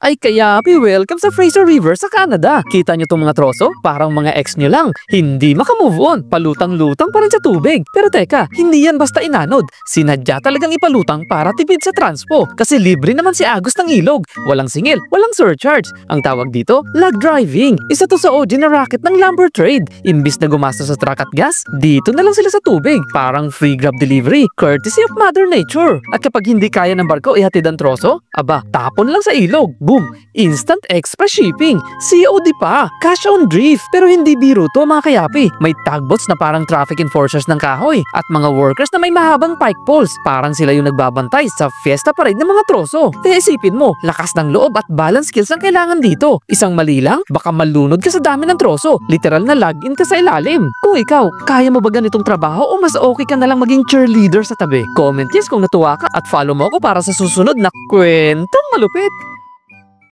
Ay kayapi, welcome sa Fraser River sa Canada. Kita nyo tong mga troso? Parang mga ex nyo lang. Hindi makamove on. Palutang-lutang pa rin sa tubig. Pero teka, hindi yan basta inanod. Sinadya talagang ipalutang para tipid sa transpo. Kasi libre naman si Agus ng ilog. Walang singil, walang surcharge. Ang tawag dito, lag driving. Isa to sa OG na racket ng lumber trade. Imbis na gumasta sa truck at gas, dito na lang sila sa tubig. Parang free grab delivery, courtesy of Mother Nature. At kapag hindi kaya ng barko ihatid ang troso, aba, tapon lang sa ilog. Boom! Instant express shipping. COD pa. Cash on drift. Pero hindi biro to mga kayapi. May tugboats na parang traffic enforcers ng kahoy. At mga workers na may mahabang pike poles. Parang sila yung nagbabantay sa fiesta parade ng mga troso. Kaya isipin mo, lakas ng loob at balance skills ang kailangan dito. Isang mali lang, baka malunod ka sa dami ng troso. Literal na log-in ka sa ilalim. Kung ikaw, kaya mo ba ganitong trabaho o mas okay ka na lang maging cheerleader sa tabi? Comment yes kung natuwa ka at follow mo ako para sa susunod na kwentong malupit.